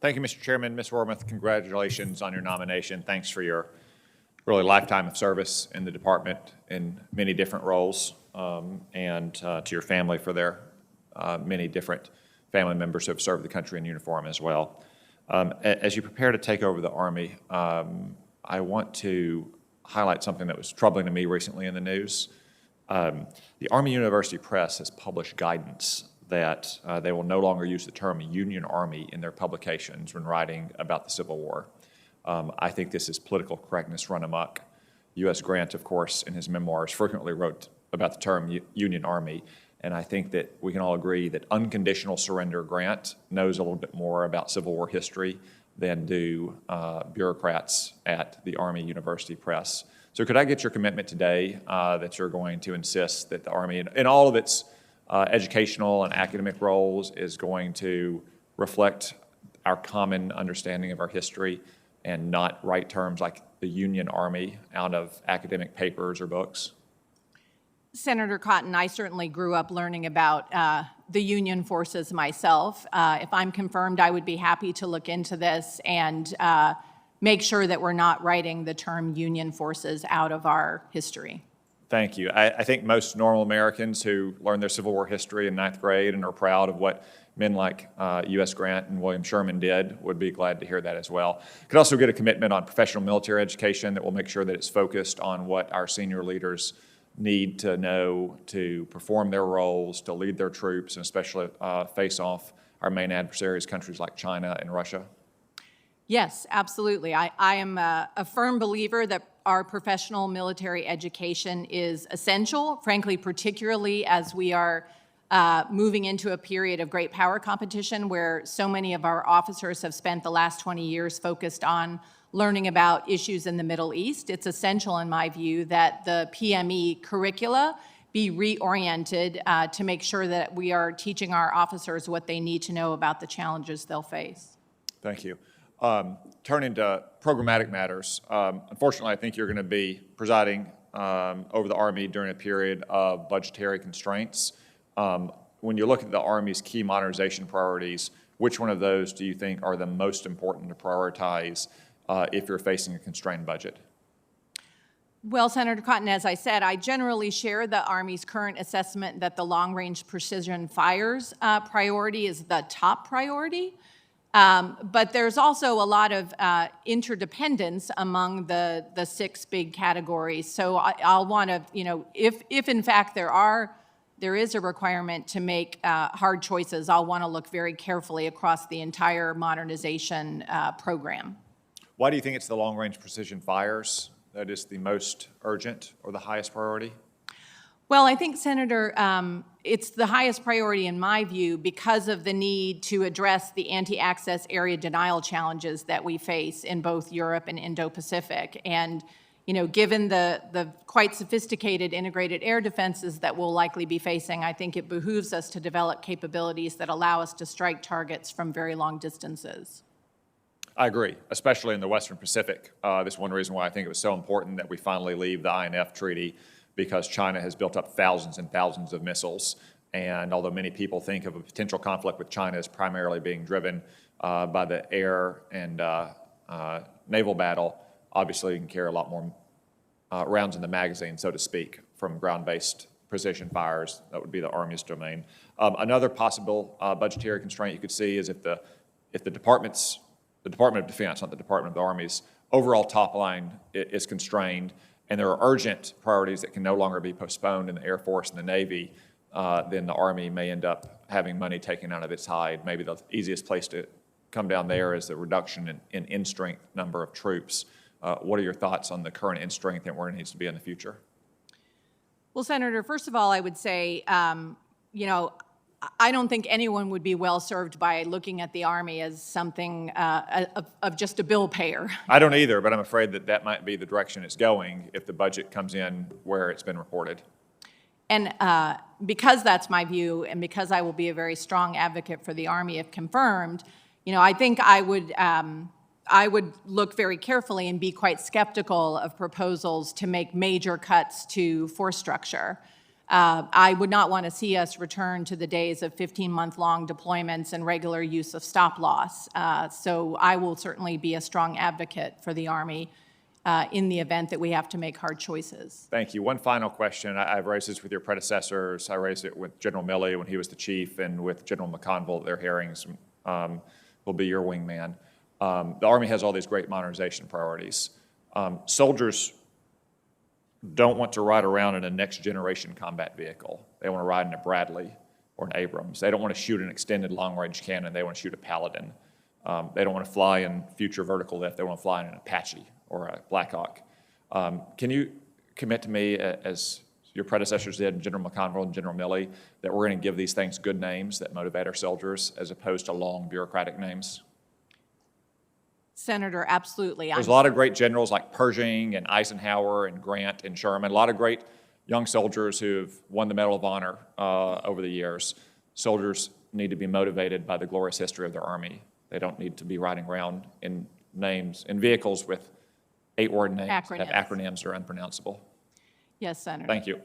Thank you, Mr. Chairman. Ms. Wormuth, congratulations on your nomination. Thanks for your really lifetime of service in the department in many different roles, and to your family for their many different family members who have served the country in uniform as well. As you prepare to take over the Army, I want to highlight something that was troubling to me recently in the news. The Army University Press has published guidance that they will no longer use the term Union Army in their publications when writing about the Civil War. I think this is political correctness run amok. U.S. Grant, of course, in his memoirs frequently wrote about the term Union Army, and I think that we can all agree that unconditional surrender Grant knows a little bit more about Civil War history than do bureaucrats at the Army University Press. So could I get your commitment today that you're going to insist that the Army, in all of its educational and academic roles, is going to reflect our common understanding of our history and not write terms like the Union Army out of academic papers or books? Senator Cotton, I certainly grew up learning about the Union forces myself. If I'm confirmed, I would be happy to look into this and make sure that we're not writing the term Union forces out of our history. Thank you. I think most normal Americans who learn their Civil War history in ninth grade and are proud of what men like U.S. Grant and William Sherman did would be glad to hear that as well. Could also get a commitment on professional military education that will make sure that it's focused on what our senior leaders need to know to perform their roles, to lead their troops, and especially face off our main adversaries, countries like China and Russia? Yes, absolutely. I am a firm believer that our professional military education is essential, frankly, particularly as we are moving into a period of great power competition where so many of our officers have spent the last 20 years focused on learning about issues in the Middle East. It's essential, in my view, that the PME curricula be reoriented to make sure that we are teaching our officers what they need to know about the challenges they'll face. Thank you. Turning to programmatic matters, unfortunately, I think you're going to be presiding over the Army during a period of budgetary constraints. When you look at the Army's key modernization priorities, which one of those do you think are the most important to prioritize if you're facing a constrained budget? Well, Senator Cotton, as I said, I generally share the Army's current assessment that the long-range precision fires priority is the top priority. But there's also a lot of interdependence among the six big categories. So I'll want to, if in fact there is a requirement to make hard choices, I'll want to look very carefully across the entire modernization program. Why do you think it's the long-range precision fires that is the most urgent or the highest priority? Well, I think, Senator, it's the highest priority in my view because of the need to address the anti-access area denial challenges that we face in both Europe and Indo-Pacific. And, given the quite sophisticated integrated air defenses that we'll likely be facing, I think it behooves us to develop capabilities that allow us to strike targets from very long distances. I agree, especially in the Western Pacific. This is one reason why I think it was so important that we finally leave the INF treaty, because China has built up thousands and thousands of missiles. And although many people think of a potential conflict with China as primarily being driven by the air and naval battle, obviously you can carry a lot more rounds in the magazine, so to speak, from ground-based precision fires. That would be the Army's domain. Another possible budgetary constraint you could see is if the Department of Defense, not the Department of the Army's overall top line is constrained, and there are urgent priorities that can no longer be postponed in the Air Force and the Navy, then the Army may end up having money taken out of its hide. Maybe the easiest place to come down there is the reduction in in-strength number of troops. What are your thoughts on the current in-strength and where it needs to be in the future? Well, Senator, first of all, I would say, I don't think anyone would be well served by looking at the Army as something of just a bill payer. I don't either, but I'm afraid that might be the direction it's going if the budget comes in where it's been reported. And because that's my view, and because I will be a very strong advocate for the Army if confirmed, I think I would look very carefully and be quite skeptical of proposals to make major cuts to force structure. I would not want to see us return to the days of 15-month-long deployments and regular use of stop-loss. So I will certainly be a strong advocate for the Army in the event that we have to make hard choices. Thank you. One final question. I've raised this with your predecessors. I raised it with General Milley when he was the chief, and with General McConville at their hearings. Will be your wingman. The Army has all these great modernization priorities. Soldiers don't want to ride around in a next-generation combat vehicle. They want to ride in a Bradley or an Abrams. They don't want to shoot an extended long-range cannon. They want to shoot a Paladin. They don't want to fly in future vertical lift. They want to fly in an Apache or a Black Hawk. Can you commit to me, as your predecessors did, General McConville and General Milley, that we're going to give these things good names that motivate our soldiers as opposed to long bureaucratic names? Senator, absolutely. There's a lot of great generals like Pershing and Eisenhower and Grant and Sherman, a lot of great young soldiers who've won the Medal of Honor over the years. Soldiers need to be motivated by the glorious history of their Army. They don't need to be riding around in vehicles with 8-word names that have acronyms that are unpronounceable. Yes, Senator. Thank you.